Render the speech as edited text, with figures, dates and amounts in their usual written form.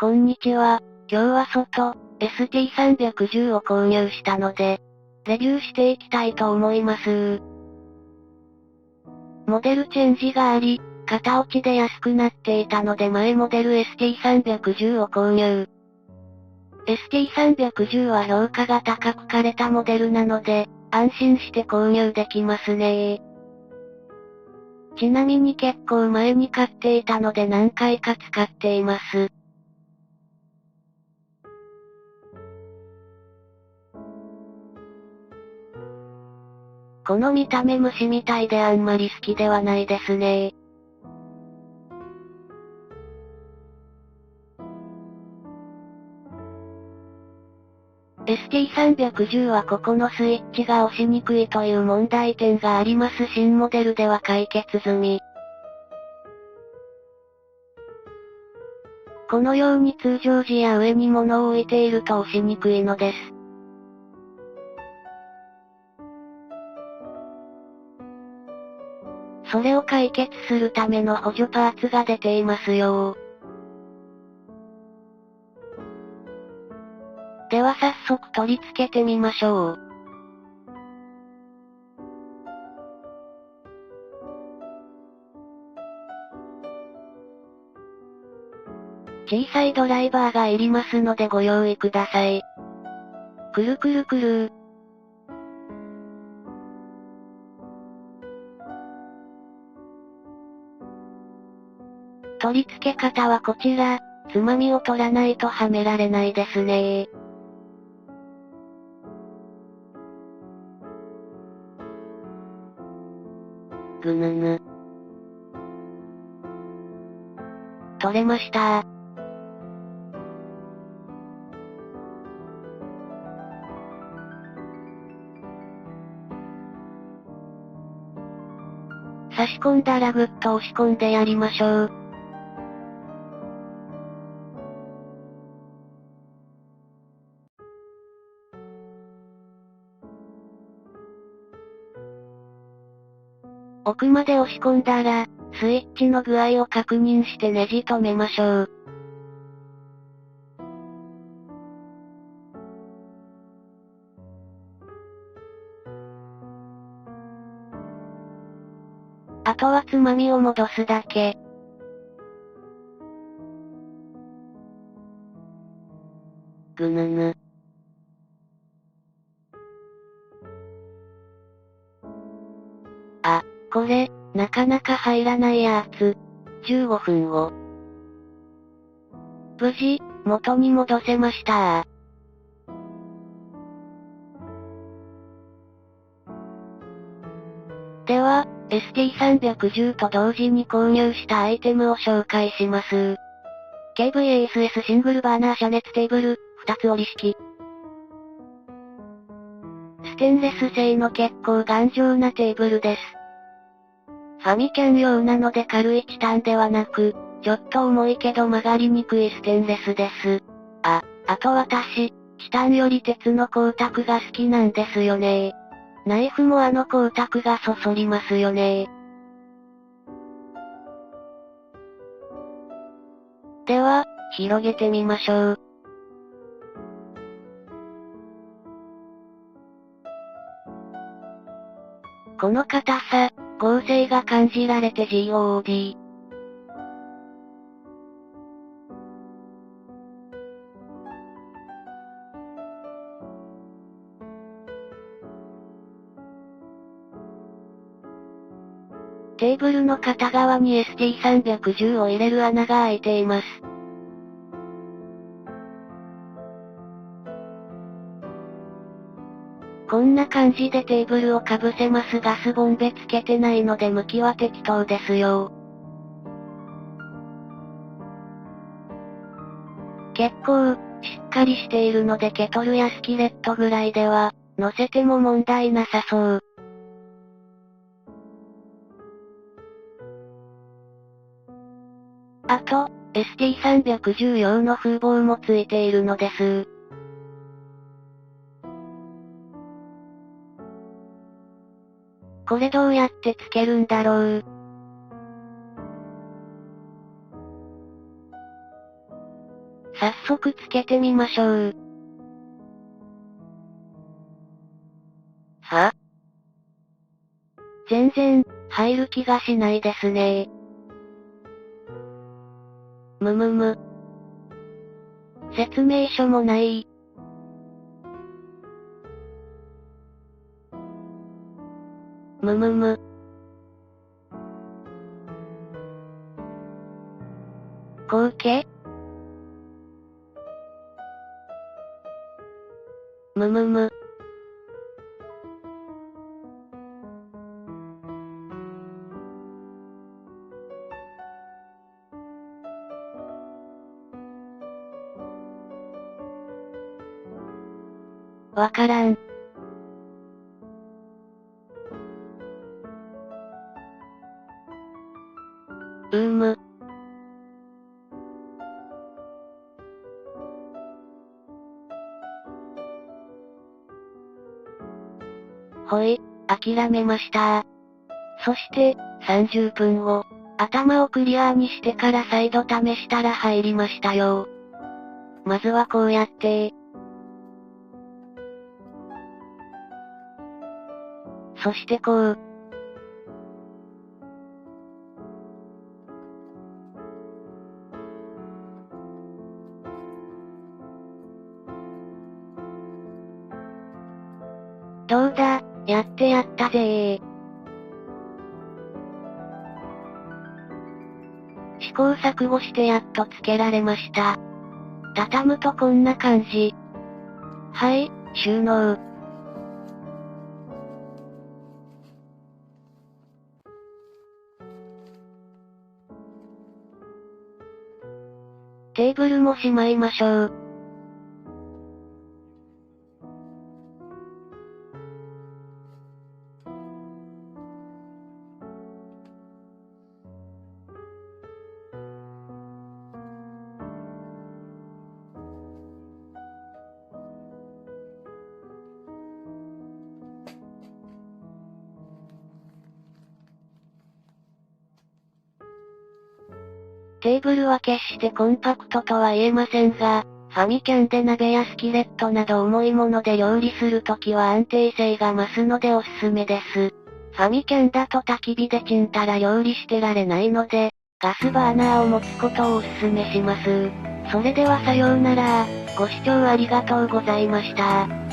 こんにちは。今日は外、ST310 を購入したので、レビューしていきたいと思います。モデルチェンジがあり、型落ちで安くなっていたので前モデル ST310 を購入。ST310 は評価が高く枯れたモデルなので、安心して購入できますね。ちなみに結構前に買っていたので何回か使っています。この見た目虫みたいであんまり好きではないですね。ST310 はここのスイッチが押しにくいという問題点があります。新モデルでは解決済み。このように通常時や上に物を置いていると押しにくいのです。それを解決するための補助パーツが出ていますよ。では早速取り付けてみましょう。小さいドライバーがいりますのでご用意ください。くるくるくるー。取り付け方はこちら、つまみを取らないとはめられないですね。ぐぬぬ。取れましたー。差し込んだらぐっと押し込んでやりましょう。奥まで押し込んだら、スイッチの具合を確認してネジ止めましょう。あとはつまみを戻すだけ。ぐぬぬ。あ、これ、なかなか入らないやつ。15分後。無事、元に戻せましたでは、ST310 と同時に購入したアイテムを紹介します。KVASS シングルバーナー遮熱テーブル、2つ折り式。ステンレス製の結構頑丈なテーブルです。ファミキャン用なので軽いチタンではなく、ちょっと重いけど曲がりにくいステンレスです。あと私、チタンより鉄の光沢が好きなんですよね。ナイフもあの光沢がそそりますよね。では、広げてみましょう。この硬さ、剛性が感じられて GOD。テーブルの片側に ST310 を入れる穴が開いています。こんな感じでテーブルをかぶせます。ガスボンベつけてないので向きは適当ですよ。結構、しっかりしているのでケトルやスキレットぐらいでは、乗せても問題なさそう。あと、ST310 用の風防もついているのです。これどうやってつけるんだろう。早速つけてみましょう。は？全然、入る気がしないですね。むむむ。説明書もない。むむむ。後継？むむむ。わからん。む。ほい、諦めました。そして、30分後、頭をクリアにしてから再度試したら入りましたよ。まずはこうやって。そしてこう。どうだ、やってやったぜー。試行錯誤してやっとつけられました。畳むとこんな感じ。はい、収納。テーブルもしまいましょう。テーブルは決してコンパクトとは言えませんが、ファミキャンで鍋やスキレットなど重いもので料理するときは安定性が増すのでおすすめです。ファミキャンだと焚き火でチンたら料理してられないので、ガスバーナーを持つことをおすすめします。それではさようなら。ご視聴ありがとうございました。